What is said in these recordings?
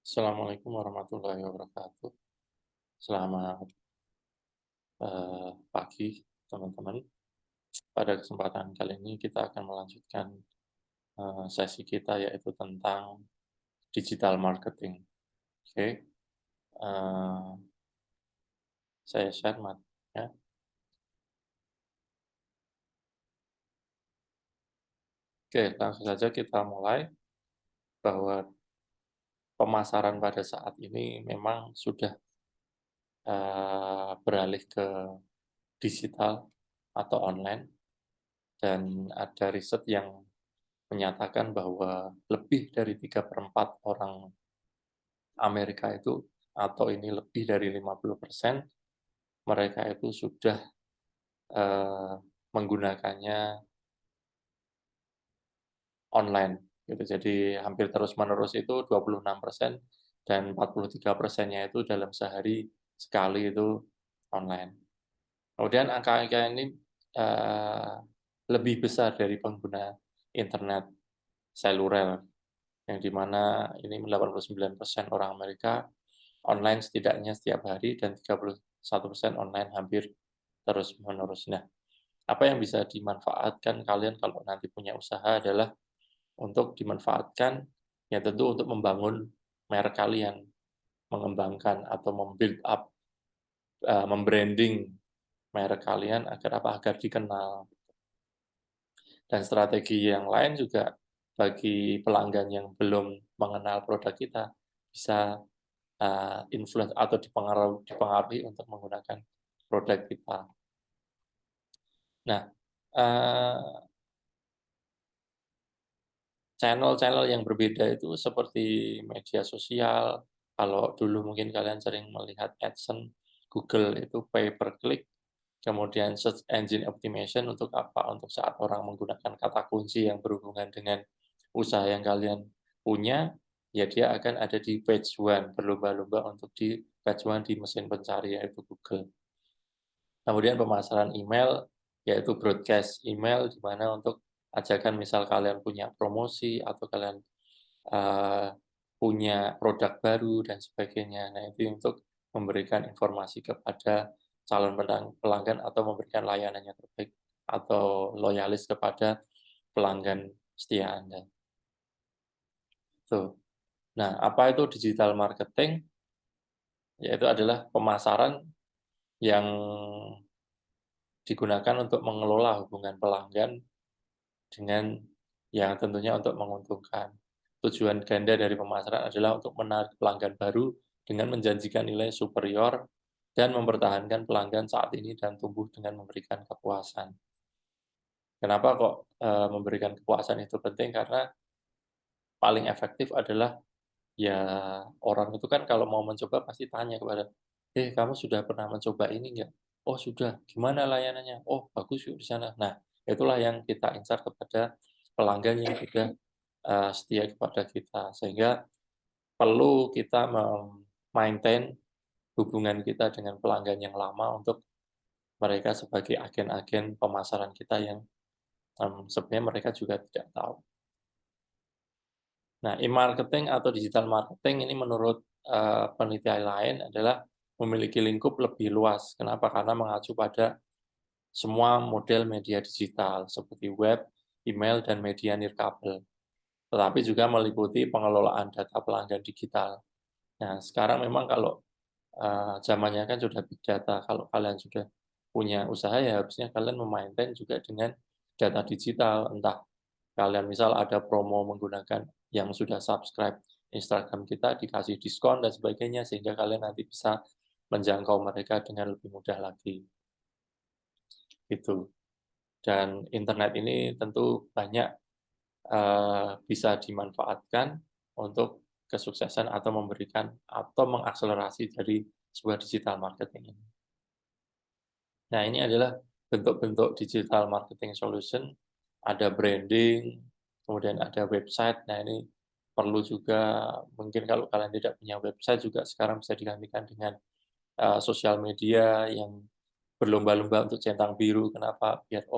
Assalamualaikum warahmatullahi wabarakatuh. Selamat pagi, teman-teman. Pada kesempatan kali ini kita akan melanjutkan sesi kita yaitu tentang digital marketing. Oke, eh, saya share materinya. Oke, langsung saja kita mulai bahwa pemasaran pada saat ini memang sudah beralih ke digital atau online dan ada riset yang menyatakan bahwa lebih dari 3/4 orang Amerika itu, atau ini lebih dari 50%, mereka itu sudah eh, menggunakannya online. Gitu. Jadi hampir terus-menerus itu 26% dan 43%-nya itu dalam sehari sekali itu online. Kemudian angka-angka ini eh, lebih besar dari pengguna internet seluler, yang dimana ini 89% orang Amerika online setidaknya setiap hari dan 31% online hampir terus-menerus. Nah, apa yang bisa dimanfaatkan kalian kalau nanti punya usaha adalah untuk dimanfaatkan ya tentu untuk membangun merek kalian, mengembangkan atau membuild up, membranding merek kalian agar apa? Agar dikenal. Dan strategi yang lain juga bagi pelanggan yang belum mengenal produk kita bisa influence atau dipengaruhi untuk menggunakan produk kita. Nah, channel-channel yang berbeda itu seperti media sosial. Kalau dulu mungkin kalian sering melihat AdSense, Google itu pay per click, kemudian search engine optimization untuk apa? Untuk saat orang menggunakan kata kunci yang berhubungan dengan usaha yang kalian punya, ya dia akan ada di page one, berlomba-lomba untuk di page one di mesin pencari yaitu Google. Kemudian pemasaran email, yaitu broadcast email, di mana untuk ajakan misal kalian punya promosi atau kalian uh, punya produk baru dan sebagainya. Nah, itu untuk memberikan informasi kepada calon pelanggan atau memberikan layanan yang terbaik atau loyalis kepada pelanggan setia Anda. Tuh. Nah, apa itu digital marketing? Yaitu adalah pemasaran yang digunakan untuk mengelola hubungan pelanggan dengan yang tentunya untuk menguntungkan. Tujuan ganda dari pemasaran adalah untuk menarik pelanggan baru dengan menjanjikan nilai superior dan mempertahankan pelanggan saat ini dan tumbuh dengan memberikan kepuasan. Kenapa kok memberikan kepuasan itu penting? Karena paling efektif adalah ya orang itu kan kalau mau mencoba pasti tanya kepada, kamu sudah pernah mencoba ini enggak? Oh sudah, gimana layanannya? Oh bagus yuk di sana. Nah, itulah yang kita incar kepada pelanggan yang sudah setia kepada kita. Sehingga perlu kita maintain hubungan kita dengan pelanggan yang lama untuk mereka sebagai agen-agen pemasaran kita yang sebenarnya mereka juga tidak tahu. Nah, e-marketing atau digital marketing ini menurut penelitian lain adalah memiliki lingkup lebih luas. Kenapa? Karena mengacu pada semua model media digital seperti web, email, dan media nirkabel. Tetapi juga meliputi pengelolaan data pelanggan digital. Nah, sekarang memang kalau zamannya kan sudah big data. Kalau kalian sudah punya usaha ya harusnya kalian memaintain juga dengan data digital. Entah kalian misal ada promo menggunakan yang sudah subscribe Instagram kita dikasih diskon dan sebagainya sehingga kalian nanti bisa menjangkau mereka dengan lebih mudah lagi. Itu. Dan internet ini tentu banyak bisa dimanfaatkan untuk kesuksesan atau memberikan atau mengakselerasi dari sebuah digital marketing ini. Nah, ini adalah bentuk-bentuk digital marketing solution, ada branding, kemudian ada website. Nah, ini perlu juga mungkin kalau kalian tidak punya website juga sekarang bisa digantikan dengan sosial media yang berlomba-lomba untuk centang biru. Kenapa? Biar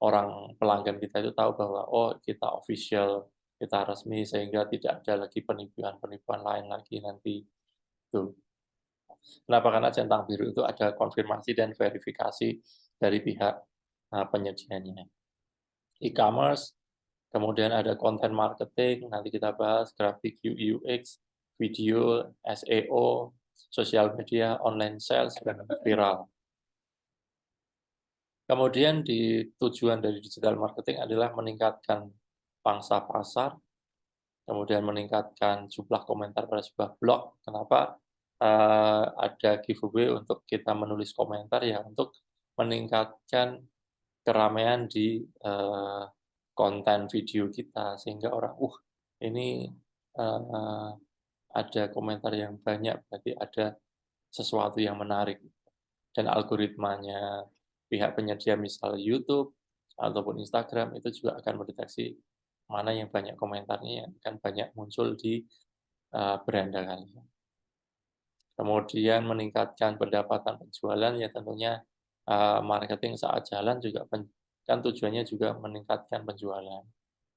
orang pelanggan kita itu tahu bahwa kita official kita resmi sehingga tidak ada lagi penipuan-penipuan lain lagi nanti. Itu. Kenapa? Karena centang biru itu ada konfirmasi dan verifikasi dari pihak penyedianya. E-commerce, kemudian ada content marketing, nanti kita bahas grafik UI UX, video, SEO, sosial media, online sales, dan viral. Kemudian tujuan dari digital marketing adalah meningkatkan pangsa pasar, kemudian meningkatkan jumlah komentar pada sebuah blog. Kenapa ada giveaway untuk kita menulis komentar ya untuk meningkatkan keramaian di konten video kita sehingga orang, ini uh, ada komentar yang banyak berarti ada sesuatu yang menarik dan algoritmanya pihak penyedia misal YouTube ataupun Instagram itu juga akan mendeteksi mana yang banyak komentarnya yang akan banyak muncul di beranda kalian. Kemudian meningkatkan pendapatan penjualan ya tentunya marketing saat jalan juga kan tujuannya juga meningkatkan penjualan.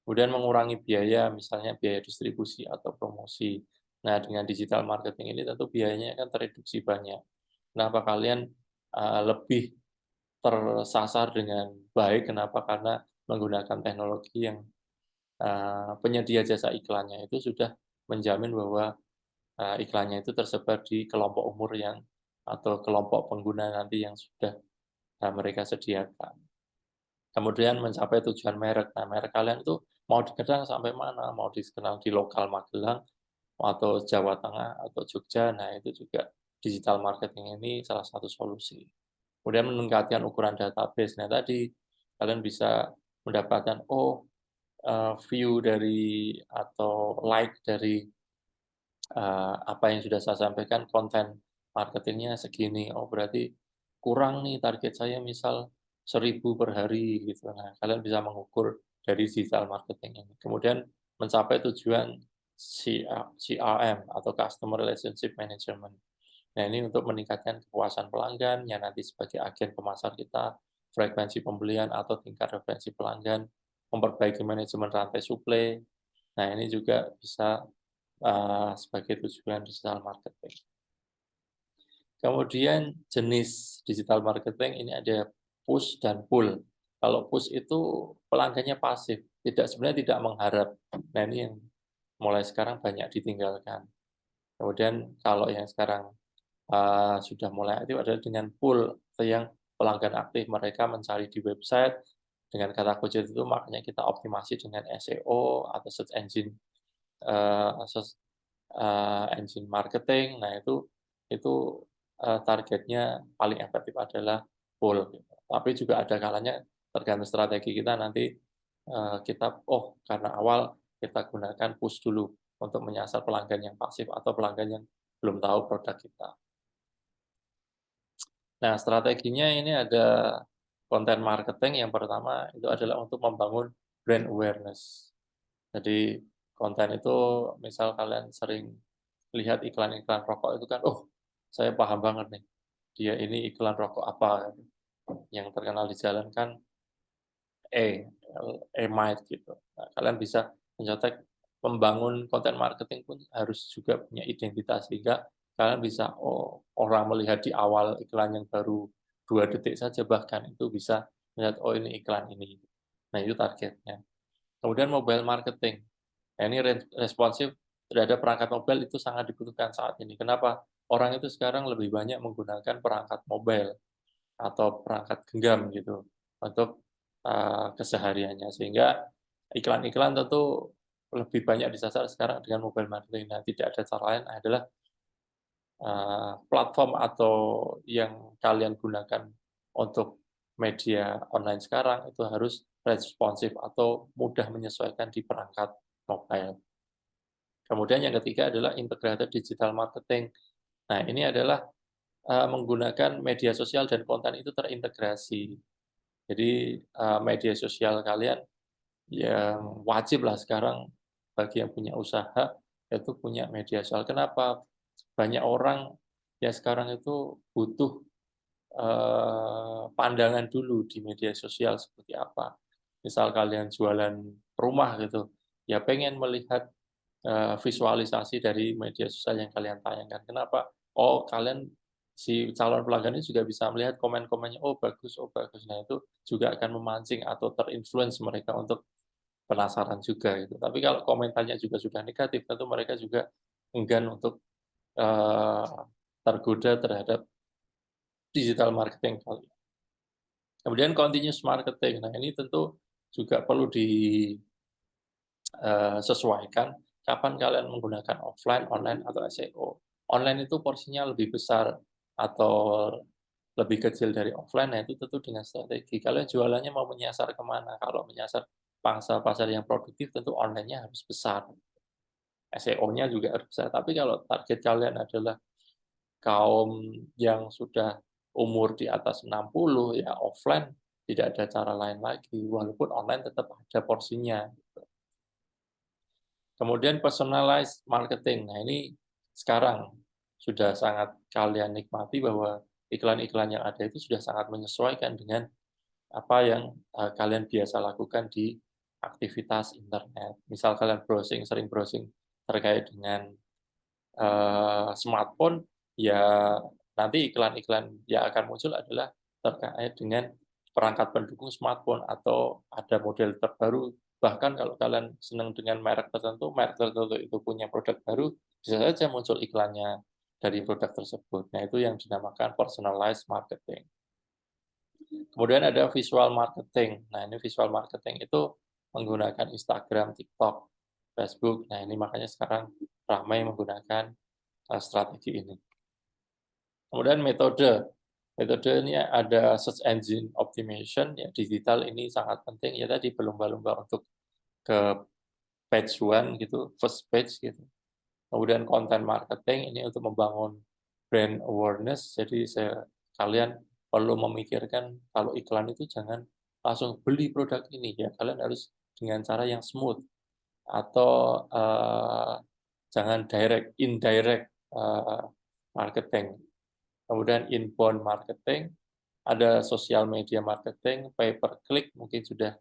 Kemudian mengurangi biaya, misalnya biaya distribusi atau promosi. Nah, dengan digital marketing ini tentu biayanya kan tereduksi banyak. Kenapa kalian lebih tersasar dengan baik? Kenapa? Karena menggunakan teknologi yang penyedia jasa iklannya itu sudah menjamin bahwa iklannya itu tersebar di kelompok umur yang atau kelompok pengguna nanti yang sudah mereka sediakan. Kemudian mencapai tujuan merek. Nah, merek kalian itu mau dikenal sampai mana? Mau dikenal di lokal Magelang, atau Jawa Tengah, atau Jogja. Nah, itu juga digital marketing ini salah satu solusi. Kemudian meningkatkan ukuran database. Nah, tadi kalian bisa mendapatkan, view dari atau like dari apa yang sudah saya sampaikan, konten marketingnya segini. Oh, berarti kurang nih target saya misal 1.000 per hari gitu. Nah, kalian bisa mengukur dari digital marketing ini. Kemudian mencapai tujuan CRM atau Customer Relationship Management. Nah, ini untuk meningkatkan kepuasan pelanggan yang nanti sebagai agen pemasar kita, frekuensi pembelian atau tingkat referensi pelanggan, memperbaiki manajemen rantai suplai. Nah, ini juga bisa sebagai tujuan digital marketing. Kemudian jenis digital marketing ini ada push dan pull. Kalau push itu pelanggannya pasif, sebenarnya tidak mengharap. Nah, ini yang mulai sekarang banyak ditinggalkan. Kemudian kalau yang sekarang sudah mulai aktif adalah dengan pull, atau yang pelanggan aktif mereka mencari di website dengan kata kunci itu, makanya kita optimasi dengan SEO atau search engine engine marketing. Nah, itu targetnya paling efektif adalah pull. Tapi juga ada kalanya tergantung strategi kita nanti kita karena awal kita gunakan push dulu untuk menyasar pelanggan yang pasif atau pelanggan yang belum tahu produk kita. Nah, strateginya ini ada content marketing yang pertama itu adalah untuk membangun brand awareness. Jadi konten itu misal kalian sering lihat iklan-iklan rokok itu kan, saya paham banget nih, dia ini iklan rokok apa yang terkenal di jalan kan E-Might gitu. Nah, kalian bisa mencontek membangun konten marketing pun harus juga punya identitas sehingga kalian bisa orang melihat di awal iklan yang baru 2 detik saja bahkan itu bisa melihat ini iklan ini. Nah, itu targetnya. Kemudian mobile marketing. Nah, ini responsif terhadap perangkat mobile itu sangat dibutuhkan saat ini. Kenapa? Orang itu sekarang lebih banyak menggunakan perangkat mobile atau perangkat genggam gitu untuk kesehariannya. Sehingga iklan-iklan tentu lebih banyak disasar sekarang dengan mobile marketing. Nah, tidak ada cara lain adalah platform atau yang kalian gunakan untuk media online sekarang itu harus responsif atau mudah menyesuaikan di perangkat mobile. Kemudian yang ketiga adalah integrated digital marketing. Nah, ini adalah menggunakan media sosial dan konten itu terintegrasi. Jadi media sosial kalian yang wajib lah sekarang bagi yang punya usaha itu punya media sosial. Kenapa? Banyak orang ya sekarang itu butuh pandangan dulu di media sosial seperti apa. Misal kalian jualan rumah gitu, ya pengen melihat visualisasi dari media sosial yang kalian tayangkan. Kenapa? Oh, si calon pelanggan ini juga bisa melihat komen-komennya, oh bagus, oh bagus. Nah, itu juga akan memancing atau terinfluence mereka untuk penasaran juga gitu. Tapi kalau komentarnya juga sudah negatif, tentu mereka juga enggan untuk eh, tergoda terhadap digital marketing kali. Kemudian continuous marketing. Nah, ini tentu juga perlu disesuaikan kapan kalian menggunakan offline, online, atau SEO. Online itu porsinya lebih besar atau lebih kecil dari offline, nah itu tentu dengan strategi. Kalian jualannya mau menyasar kemana? Kalau menyasar pangsa pasar yang produktif, tentu online-nya harus besar. SEO-nya juga harus besar. Tapi kalau target kalian adalah kaum yang sudah umur di atas 60, ya offline tidak ada cara lain lagi, walaupun online tetap ada porsinya. Kemudian personalized marketing. Nah, ini sekarang sudah sangat kalian nikmati bahwa iklan-iklan yang ada itu sudah sangat menyesuaikan dengan apa yang kalian biasa lakukan di aktivitas internet. Misal kalian sering browsing terkait dengan smartphone, ya nanti iklan-iklan yang akan muncul adalah terkait dengan perangkat pendukung smartphone atau ada model terbaru. Bahkan kalau kalian senang dengan merek tertentu itu punya produk baru, bisa saja muncul iklannya dari produk tersebut. Nah, itu yang dinamakan personalized marketing. Kemudian ada visual marketing. Nah, ini visual marketing itu menggunakan Instagram, TikTok, Facebook. Nah, ini makanya sekarang ramai menggunakan strategi ini. Kemudian metode. Metode ini ada search engine optimization, ya digital ini sangat penting. Ya tadi berlomba-lomba untuk ke page one gitu, first page gitu. Kemudian content marketing ini untuk membangun brand awareness. Jadi kalian perlu memikirkan kalau iklan itu jangan langsung beli produk ini ya. Kalian harus dengan cara yang smooth atau jangan indirect marketing. Kemudian inbound marketing, ada social media marketing, pay per click mungkin sudah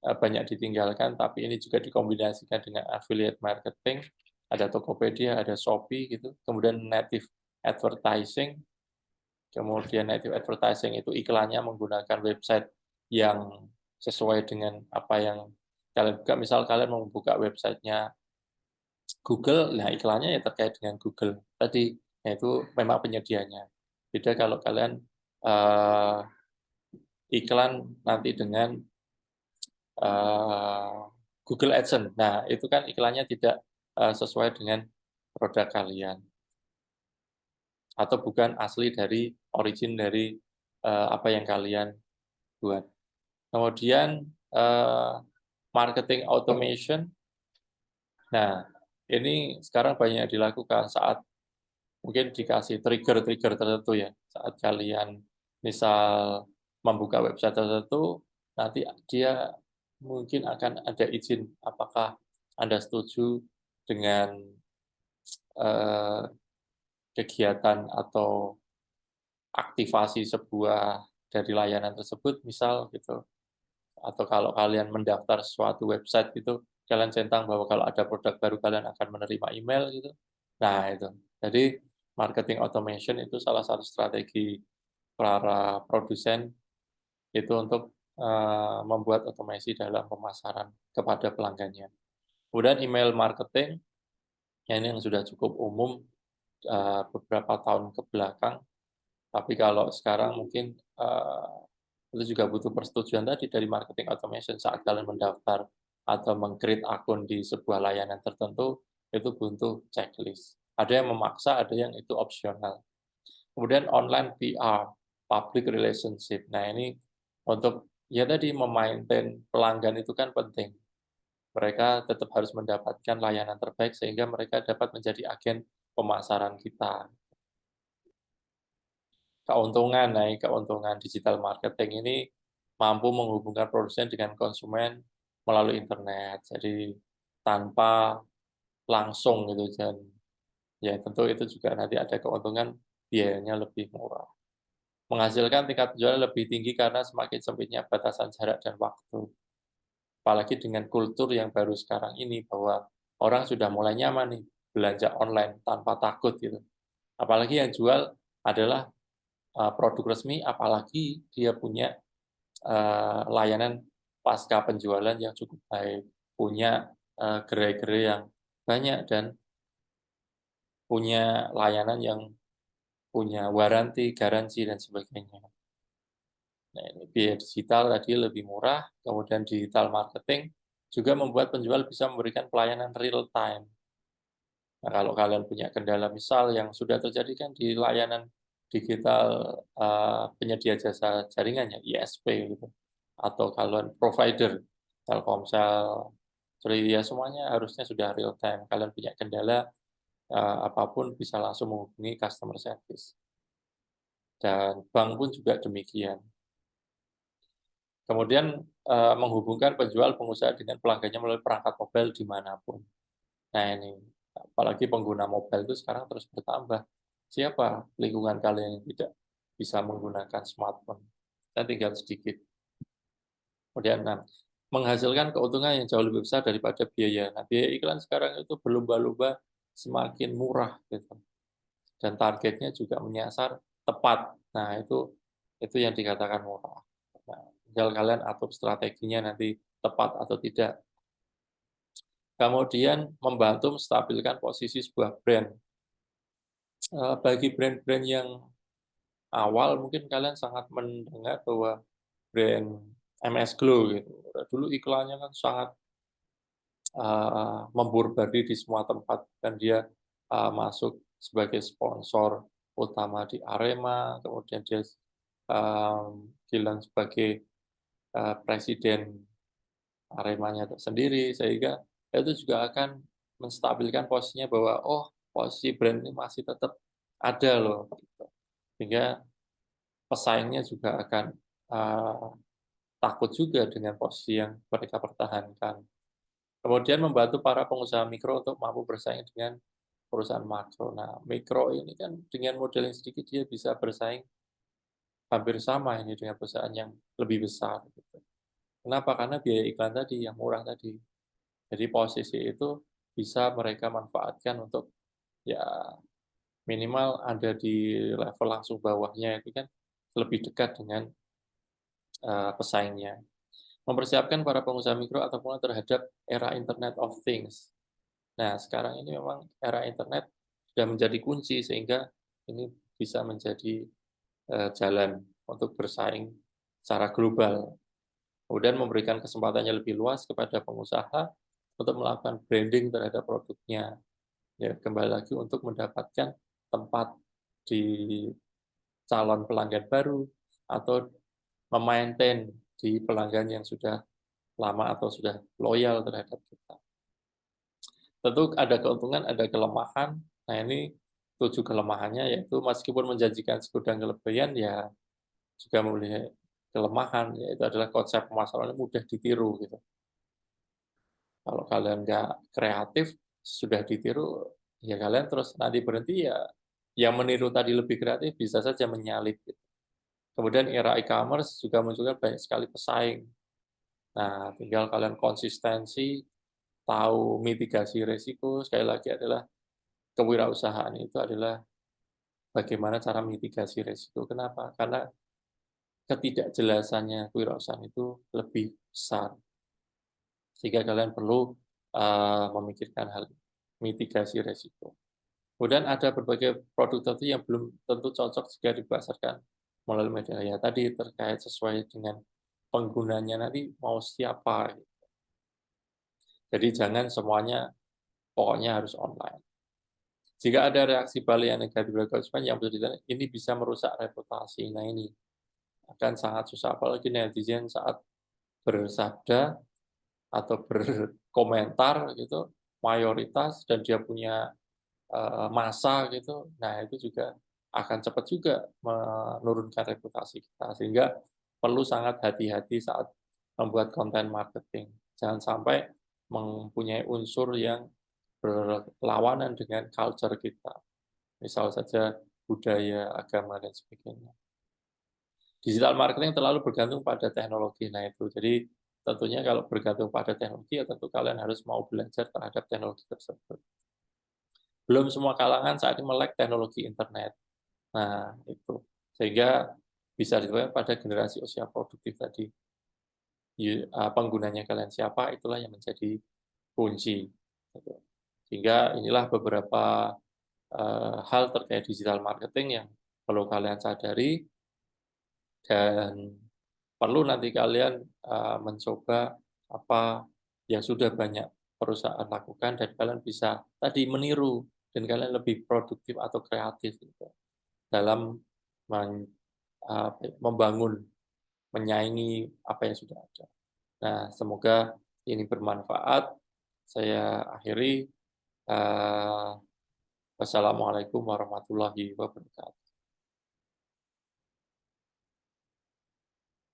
banyak ditinggalkan, tapi ini juga dikombinasikan dengan affiliate marketing, ada Tokopedia, ada Shopee gitu. Kemudian native advertising, kemudian native advertising itu iklannya menggunakan website yang sesuai dengan apa yang kalian buka. Misal kalian mau buka websitenya Google, nah iklannya ya terkait dengan Google tadi, yaitu memang penyedianya. Beda kalau kalian uh, iklan nanti dengan Google AdSense. Nah, itu kan iklannya tidak sesuai dengan produk kalian atau bukan asli dari origin dari apa yang kalian buat. Kemudian marketing automation. Nah, ini sekarang banyak dilakukan saat mungkin dikasih trigger-trigger tertentu ya. Saat kalian misal membuka website tertentu, nanti dia mungkin akan ada izin apakah Anda setuju dengan eh, kegiatan atau aktivasi sebuah dari layanan tersebut, misal gitu. Atau kalau kalian mendaftar suatu website gitu, kalian centang bahwa kalau ada produk baru kalian akan menerima email gitu. Nah, itu. Jadi marketing automation itu salah satu strategi para produsen itu untuk membuat otomasi dalam pemasaran kepada pelanggannya. Kemudian email marketing, ya ini yang sudah cukup umum beberapa tahun ke belakang, tapi kalau sekarang mungkin itu juga butuh persetujuan tadi dari marketing automation saat kalian mendaftar atau meng-create akun di sebuah layanan tertentu, itu butuh checklist. Ada yang memaksa, ada yang itu opsional. Kemudian online PR, public relationship. Nah, ini untuk ya tadi memaintain pelanggan itu kan penting. Mereka tetap harus mendapatkan layanan terbaik sehingga mereka dapat menjadi agen pemasaran kita. Keuntungan digital marketing ini mampu menghubungkan produsen dengan konsumen melalui internet. Jadi tanpa langsung gitu, dan ya tentu itu juga nanti ada keuntungan, biayanya lebih murah. Menghasilkan tingkat penjualan lebih tinggi karena semakin sempitnya batasan jarak dan waktu. Apalagi dengan kultur yang baru sekarang ini, bahwa orang sudah mulai nyaman nih belanja online tanpa takut gitu. Apalagi yang jual adalah produk resmi, apalagi dia punya layanan pasca penjualan yang cukup baik, punya gerai-gerai yang banyak, dan punya layanan yang punya waranti, garansi, dan sebagainya. Nah, ini biaya digital tadi lebih murah, kemudian digital marketing juga membuat penjual bisa memberikan pelayanan real time. Nah, kalau kalian punya kendala misal yang sudah terjadi kan di layanan digital penyedia jasa jaringannya ISP gitu, atau kalian provider Telkomsel, Tri, ya semuanya harusnya sudah real time. Kalian punya kendala apapun bisa langsung menghubungi customer service. Dan bank pun juga demikian. Kemudian menghubungkan penjual pengusaha dengan pelanggannya melalui perangkat mobile dimanapun. Nah ini, apalagi pengguna mobile itu sekarang terus bertambah. Siapa lingkungan kalian yang tidak bisa menggunakan smartphone? Dan tinggal sedikit. Kemudian menghasilkan keuntungan yang jauh lebih besar daripada biaya. Nah, biaya iklan sekarang itu berlomba-lomba semakin murah gitu. Dan targetnya juga menyasar tepat. Nah, itu yang dikatakan murah. Nah, tinggal kalian atur strateginya nanti tepat atau tidak. Kemudian membantu menstabilkan posisi sebuah brand. Bagi brand-brand yang awal mungkin kalian sangat mendengar bahwa brand MS Glow gitu. Dulu iklannya kan sangat memburu-bari di semua tempat, dan dia masuk sebagai sponsor utama di Arema, kemudian dia bilang sebagai presiden Aremanya tersendiri, sehingga itu juga akan menstabilkan posisinya bahwa, oh, posisi brand ini masih tetap ada loh, gitu. Sehingga pesaingnya juga akan takut juga dengan posisi yang mereka pertahankan. Kemudian membantu para pengusaha mikro untuk mampu bersaing dengan perusahaan makro. Nah, mikro ini kan dengan modal yang sedikit dia bisa bersaing hampir sama ini dengan perusahaan yang lebih besar. Gitu. Kenapa? Karena biaya iklan tadi yang murah tadi. Jadi posisi itu bisa mereka manfaatkan untuk ya minimal ada di level langsung bawahnya itu kan lebih dekat dengan pesaingnya. Mempersiapkan para pengusaha mikro ataupun terhadap era Internet of Things. Nah, sekarang ini memang era internet sudah menjadi kunci sehingga ini bisa menjadi jalan untuk bersaing secara global. Kemudian memberikan kesempatannya lebih luas kepada pengusaha untuk melakukan branding terhadap produknya. Ya, kembali lagi untuk mendapatkan tempat di calon pelanggan baru atau memaintain di pelanggan yang sudah lama atau sudah loyal terhadap kita. Tentu ada keuntungan, ada kelemahan. Nah, ini 7 kelemahannya, yaitu meskipun menjanjikan segudang kelebihan, ya juga memiliki kelemahan, yaitu adalah konsep pemasaran mudah ditiru gitu. Kalau kalian nggak kreatif, sudah ditiru, ya kalian terus nanti berhenti, ya yang meniru tadi lebih kreatif bisa saja menyalip. Gitu. Kemudian era e-commerce juga munculkan banyak sekali pesaing. Nah, tinggal kalian konsistensi, tahu mitigasi risiko, sekali lagi adalah kewirausahaan itu adalah bagaimana cara mitigasi risiko. Kenapa? Karena ketidakjelasannya kewirausahaan itu lebih besar. Sehingga kalian perlu memikirkan hal mitigasi risiko. Kemudian ada berbagai produk tertentu yang belum tentu cocok jika dipasarkan melalui media. Ya tadi terkait sesuai dengan penggunanya nanti mau siapa. Jadi jangan semuanya pokoknya harus online. Jika ada reaksi balik yang negatif dari konsumen yang ini bisa merusak reputasi. Nah ini akan sangat susah, apalagi netizen saat bersabda atau berkomentar gitu, mayoritas dan dia punya massa gitu, nah itu juga akan cepat juga menurunkan reputasi kita, sehingga perlu sangat hati-hati saat membuat konten marketing. Jangan sampai mempunyai unsur yang berlawanan dengan culture kita. Misal saja budaya, agama, dan sebagainya. Digital marketing terlalu bergantung pada teknologi. Nah itu, jadi tentunya kalau bergantung pada teknologi, ya tentu kalian harus mau belajar terhadap teknologi tersebut. Belum semua kalangan saat ini melek teknologi internet. Nah, itu. Sehingga bisa dikatakan pada generasi usia produktif tadi, penggunanya kalian siapa, itulah yang menjadi kunci, gitu. Sehingga inilah beberapa, hal terkait digital marketing yang perlu kalian sadari dan perlu nanti kalian, mencoba apa yang sudah banyak perusahaan lakukan dan kalian bisa tadi meniru dan kalian lebih produktif atau kreatif gitu dalam membangun, menyaingi apa yang sudah ada. Nah, semoga ini bermanfaat. Saya akhiri, wassalamualaikum warahmatullahi wabarakatuh.